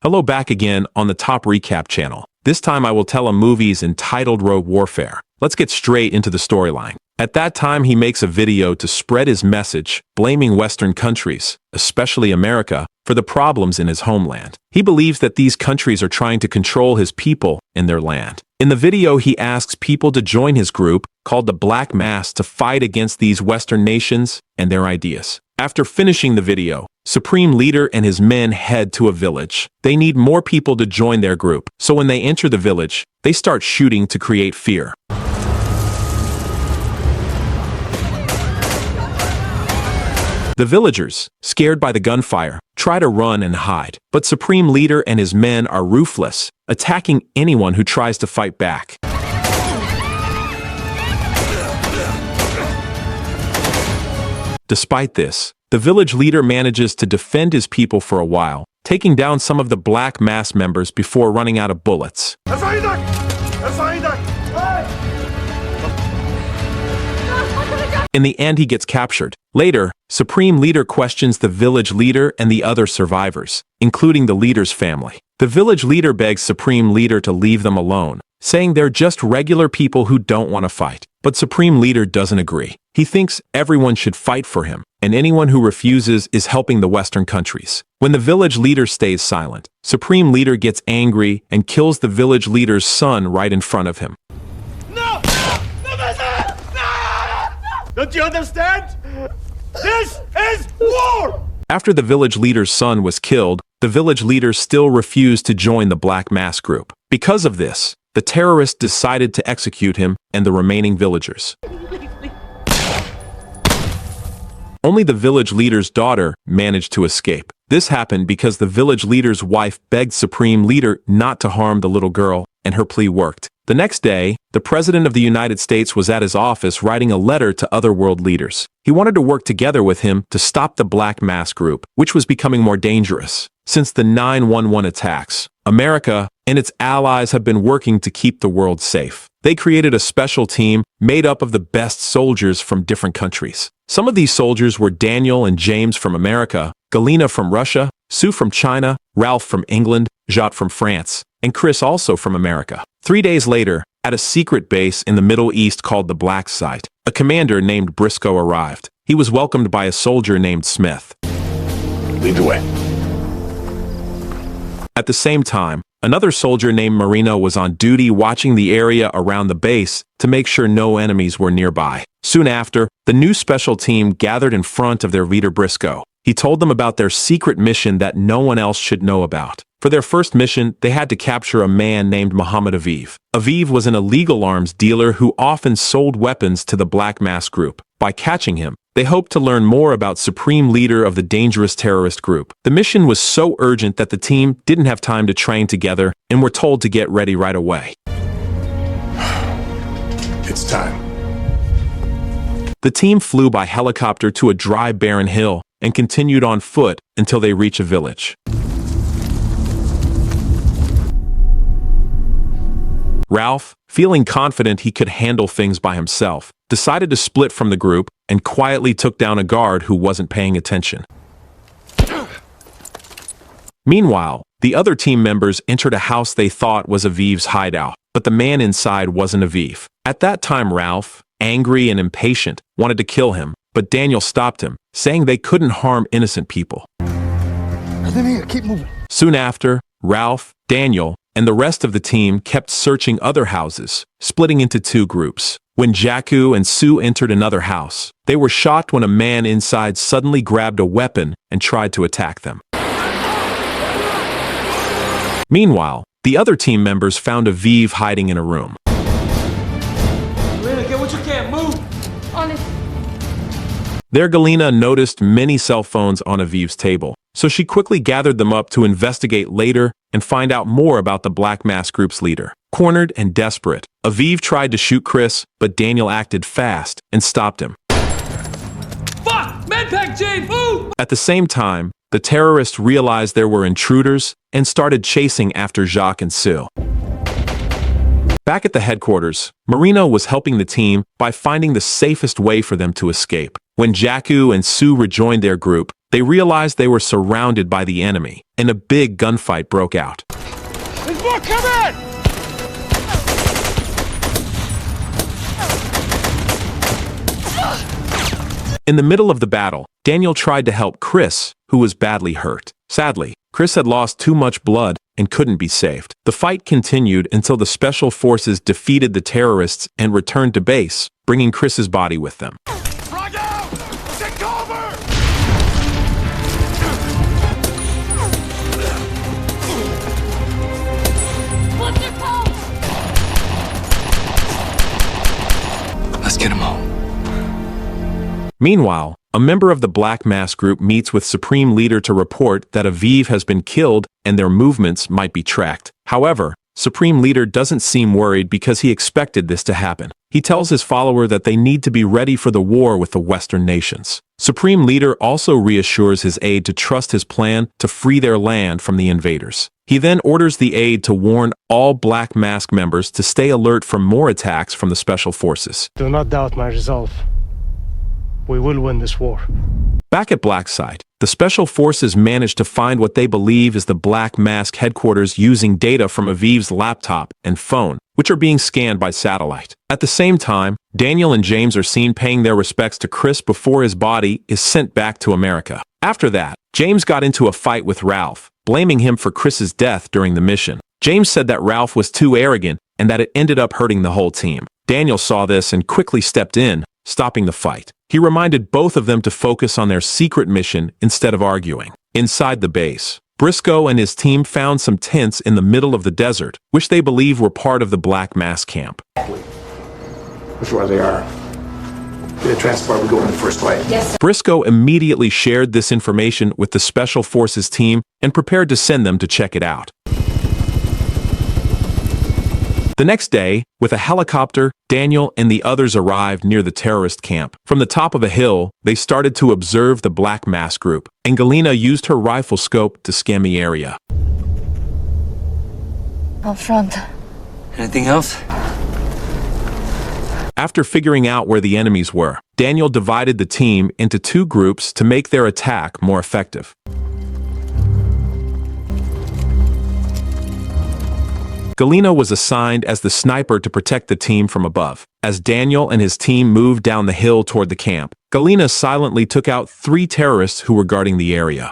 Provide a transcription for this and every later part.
Hello, back again on the Top Recap channel. This time I will tell a movie's entitled Rogue Warfare. Let's get straight into the storyline. At that time he makes a video to spread his message, blaming Western countries, especially America, for the problems in his homeland. He believes that these countries are trying to control his people and their land. In the video he asks people to join his group, called the Black Mass, to fight against these Western nations and their ideas. After finishing the video, Supreme Leader and his men head to a village. They need more people to join their group, so when they enter the village, they start shooting to create fear. The villagers, scared by the gunfire, try to run and hide, but Supreme Leader and his men are ruthless, attacking anyone who tries to fight back. Despite this, the village leader manages to defend his people for a while, taking down some of the Black Mass members before running out of bullets. In the end, he gets captured. Later, Supreme Leader questions the village leader and the other survivors, including the leader's family. The village leader begs Supreme Leader to leave them alone, saying they're just regular people who don't want to fight. But Supreme Leader doesn't agree. He thinks everyone should fight for him, and anyone who refuses is helping the Western countries. When the village leader stays silent, Supreme Leader gets angry and kills the village leader's son right in front of him. No! Don't you understand? This is war! After the village leader's son was killed, the village leader still refused to join the Black Mass group. Because of this, the terrorists decided to execute him and the remaining villagers. Only the village leader's daughter managed to escape. This happened because the village leader's wife begged Supreme Leader not to harm the little girl, and her plea worked. The next day, the President of the United States was at his office writing a letter to other world leaders. He wanted to work together with him to stop the Black Mass group, which was becoming more dangerous. Since the 9/11 attacks, America and its allies have been working to keep the world safe. They created a special team made up of the best soldiers from different countries. Some of these soldiers were Daniel and James from America, Galina from Russia, Sue from China, Ralph from England, Jacques from France, and Chris also from America. 3 days later, at a secret base in the Middle East called the Black Site, a commander named Briscoe arrived. He was welcomed by a soldier named Smith. Lead the way. At the same time, another soldier named Marino was on duty watching the area around the base to make sure no enemies were nearby. Soon after, the new special team gathered in front of their leader Briscoe. He told them about their secret mission that no one else should know about. For their first mission, they had to capture a man named Mohammed Aviv. Aviv was an illegal arms dealer who often sold weapons to the Black Mass group. By catching him, they hoped to learn more about Supreme Leader of the dangerous terrorist group. The mission was so urgent that the team didn't have time to train together and were told to get ready right away. It's time. The team flew by helicopter to a dry, barren hill and continued on foot until they reach a village. Ralph, feeling confident he could handle things by himself, decided to split from the group and quietly took down a guard who wasn't paying attention. Meanwhile, the other team members entered a house they thought was Aviv's hideout, but the man inside wasn't Aviv. At that time, Ralph, angry and impatient, wanted to kill him, but Daniel stopped him, saying they couldn't harm innocent people. Keep moving. Soon after, Ralph, Daniel, and the rest of the team kept searching other houses, splitting into two groups. When Jakku and Sue entered another house, they were shocked when a man inside suddenly grabbed a weapon and tried to attack them. Meanwhile, the other team members found Aviv hiding in a room. Get what you can, move! On it. There, Galina noticed many cell phones on Aviv's table, so she quickly gathered them up to investigate later and find out more about the Black Mass group's leader. Cornered and desperate, Aviv tried to shoot Chris, but Daniel acted fast and stopped him. Fuck! Medpack, Jane, move! At the same time, the terrorists realized there were intruders and started chasing after Jacques and Sue. Back at the headquarters, Marino was helping the team by finding the safest way for them to escape. When Jakku and Sue rejoined their group, they realized they were surrounded by the enemy, and a big gunfight broke out. There's more coming! In the middle of the battle, Daniel tried to help Chris, who was badly hurt. Sadly, Chris had lost too much blood and couldn't be saved. The fight continued until the special forces defeated the terrorists and returned to base, bringing Chris's body with them. Frog out! Take cover! What's your call? Let's get him home. Meanwhile, a member of the Black Mask group meets with Supreme Leader to report that Aviv has been killed and their movements might be tracked. However, Supreme Leader doesn't seem worried because he expected this to happen. He tells his follower that they need to be ready for the war with the Western nations. Supreme Leader also reassures his aide to trust his plan to free their land from the invaders. He then orders the aide to warn all Black Mask members to stay alert for more attacks from the Special Forces. Do not doubt my resolve. We will win this war. Back at Blackside, the Special Forces manage to find what they believe is the Black Mask headquarters using data from Aviv's laptop and phone, which are being scanned by satellite. At the same time, Daniel and James are seen paying their respects to Chris before his body is sent back to America. After that, James got into a fight with Ralph, blaming him for Chris's death during the mission. James said that Ralph was too arrogant and that it ended up hurting the whole team. Daniel saw this and quickly stepped in, stopping the fight. He reminded both of them to focus on their secret mission instead of arguing. Inside the base, Briscoe and his team found some tents in the middle of the desert, which they believe were part of the Black Mask camp. Which where they are. The transport will go in the first flight. Yes, sir. Briscoe immediately shared this information with the Special Forces team and prepared to send them to check it out. The next day, with a helicopter, Daniel and the others arrived near the terrorist camp. From the top of a hill, they started to observe the Black Mask group, and Galina used her rifle scope to scan the area. Up front. Anything else? After figuring out where the enemies were, Daniel divided the team into two groups to make their attack more effective. Galina was assigned as the sniper to protect the team from above. As Daniel and his team moved down the hill toward the camp, Galina silently took out 3 terrorists who were guarding the area.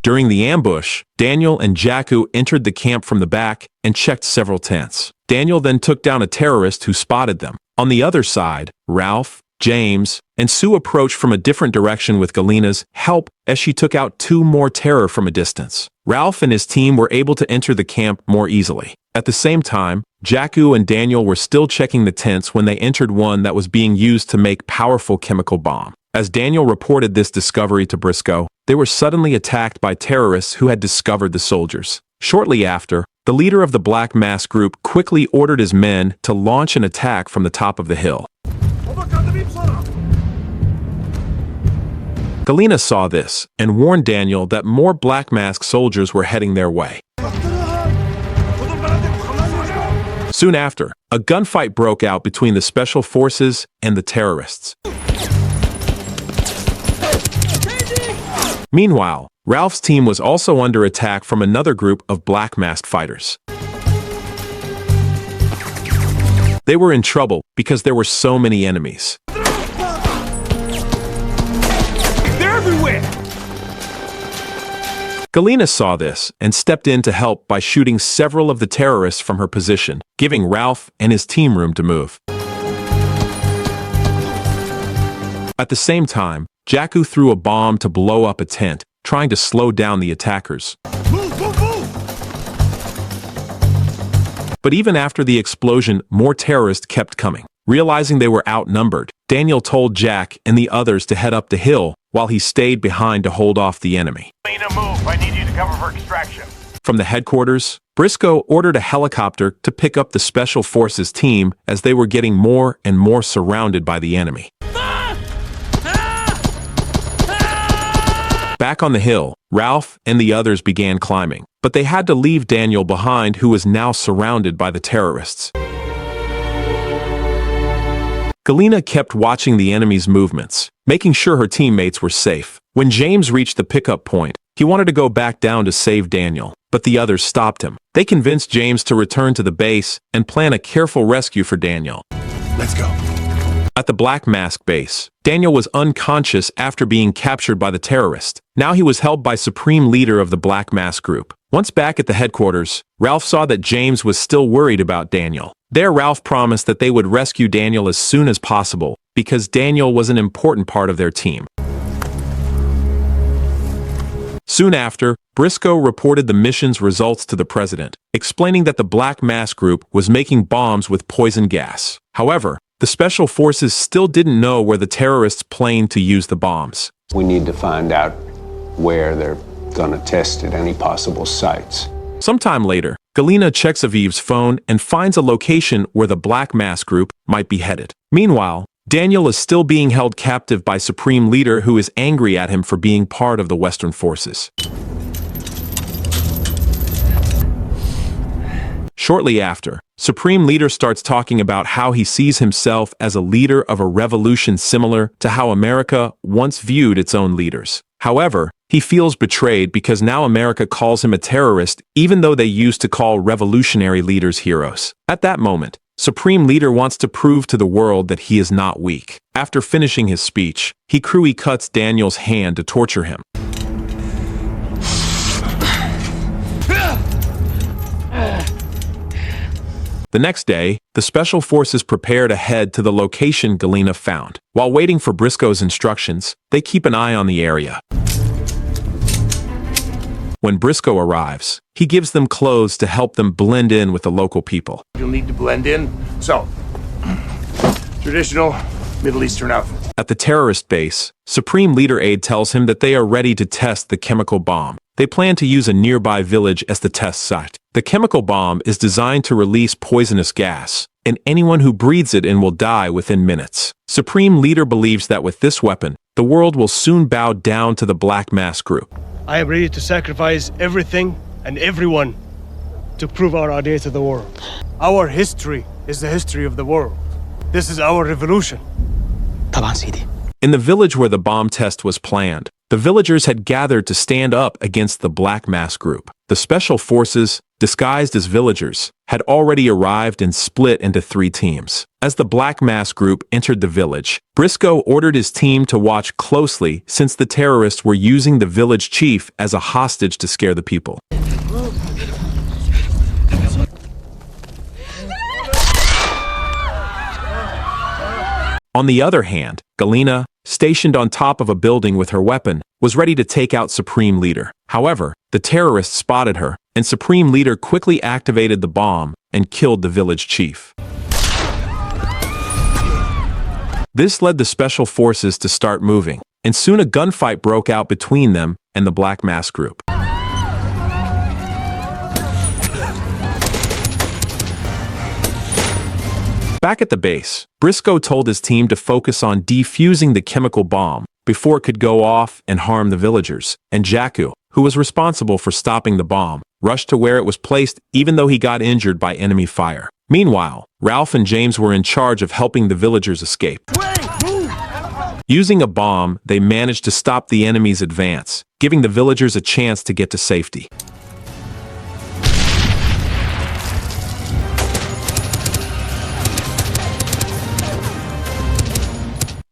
During the ambush, Daniel and Jakku entered the camp from the back and checked several tents. Daniel then took down a terrorist who spotted them. On the other side, Ralph, James, and Sue approached from a different direction with Galina's help as she took out 2 more terror from a distance. Ralph and his team were able to enter the camp more easily. At the same time, Jakku and Daniel were still checking the tents when they entered one that was being used to make powerful chemical bomb. As Daniel reported this discovery to Briscoe, they were suddenly attacked by terrorists who had discovered the soldiers. Shortly after, the leader of the Black Mask group quickly ordered his men to launch an attack from the top of the hill. Galina saw this and warned Daniel that more Black Mask soldiers were heading their way. Soon after, a gunfight broke out between the Special Forces and the terrorists. Meanwhile, Ralph's team was also under attack from another group of Black Mask fighters. They were in trouble because there were so many enemies. Galina saw this and stepped in to help by shooting several of the terrorists from her position, giving Ralph and his team room to move. At the same time, Jakku threw a bomb to blow up a tent, trying to slow down the attackers. But even after the explosion, more terrorists kept coming. Realizing they were outnumbered, Daniel told Jack and the others to head up the hill while he stayed behind to hold off the enemy. Move. I need you to cover for extraction. From the headquarters, Briscoe ordered a helicopter to pick up the Special Forces team as they were getting more and more surrounded by the enemy. Back on the hill, Ralph and the others began climbing, but they had to leave Daniel behind, who was now surrounded by the terrorists. Galena kept watching the enemy's movements, making sure her teammates were safe. When James reached the pickup point, he wanted to go back down to save Daniel, but the others stopped him. They convinced James to return to the base and plan a careful rescue for Daniel. Let's go. At the Black Mask base, Daniel was unconscious after being captured by the terrorist. Now he was held by Supreme Leader of the Black Mask group. Once back at the headquarters, Ralph saw that James was still worried about Daniel. There, Ralph promised that they would rescue Daniel as soon as possible, because Daniel was an important part of their team. Soon after, Briscoe reported the mission's results to the president, explaining that the Black Mask group was making bombs with poison gas. However, the special forces still didn't know where the terrorists planned to use the bombs. We need to find out where they're going to test at any possible sites. Sometime later, Galena checks Aviv's phone and finds a location where the Black Mask group might be headed. Meanwhile, Daniel is still being held captive by Supreme Leader, who is angry at him for being part of the Western forces. Shortly after, Supreme Leader starts talking about how he sees himself as a leader of a revolution similar to how America once viewed its own leaders. However, he feels betrayed because now America calls him a terrorist, even though they used to call revolutionary leaders heroes. At that moment, Supreme Leader wants to prove to the world that he is not weak. After finishing his speech, he cruelly cuts Daniel's hand to torture him. The next day, the Special Forces prepare to head to the location Galena found. While waiting for Briscoe's instructions, they keep an eye on the area. When Briscoe arrives, he gives them clothes to help them blend in with the local people. You'll need to blend in. So, traditional Middle Eastern outfit. At the terrorist base, Supreme Leader Aide tells him that they are ready to test the chemical bomb. They plan to use a nearby village as the test site. The chemical bomb is designed to release poisonous gas, and anyone who breathes it in will die within minutes. Supreme Leader believes that with this weapon, the world will soon bow down to the Black Mask group. I am ready to sacrifice everything and everyone to prove our idea to the world. Our history is the history of the world. This is our revolution. طبعا سيدي. In the village where the bomb test was planned, the villagers had gathered to stand up against the Black Mask group. The special forces, disguised as villagers, had already arrived and split into 3 teams. As the Black Mask group entered the village, Briscoe ordered his team to watch closely since the terrorists were using the village chief as a hostage to scare the people. On the other hand, Galena, stationed on top of a building with her weapon, was ready to take out Supreme Leader. However, the terrorists spotted her, and Supreme Leader quickly activated the bomb and killed the village chief. This led the special forces to start moving, and soon a gunfight broke out between them and the Black Mask group. Back at the base, Briscoe told his team to focus on defusing the chemical bomb before it could go off and harm the villagers, and Jakku, who was responsible for stopping the bomb, rushed to where it was placed even though he got injured by enemy fire. Meanwhile, Ralph and James were in charge of helping the villagers escape. Using a bomb, they managed to stop the enemy's advance, giving the villagers a chance to get to safety.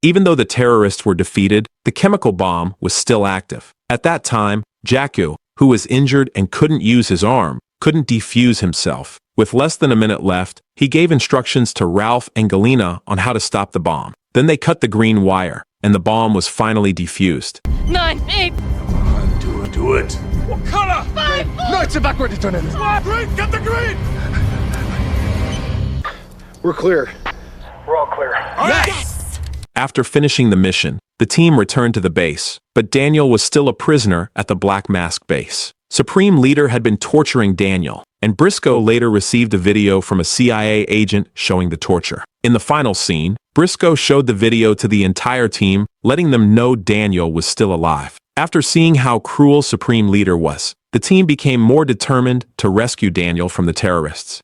Even though the terrorists were defeated, the chemical bomb was still active. At that time, Jakku, who was injured and couldn't use his arm, couldn't defuse himself. With less than a minute left, he gave instructions to Ralph and Galena on how to stop the bomb. Then they cut the green wire, and the bomb was finally defused. 9, 8, Do it. What color? 5, 4. No, it's a backward return. Green, get the green! We're clear. We're all clear. Yes! After finishing the mission, the team returned to the base, but Daniel was still a prisoner at the Black Mask base. Supreme Leader had been torturing Daniel, and Briscoe later received a video from a CIA agent showing the torture. In the final scene, Briscoe showed the video to the entire team, letting them know Daniel was still alive. After seeing how cruel Supreme Leader was, the team became more determined to rescue Daniel from the terrorists.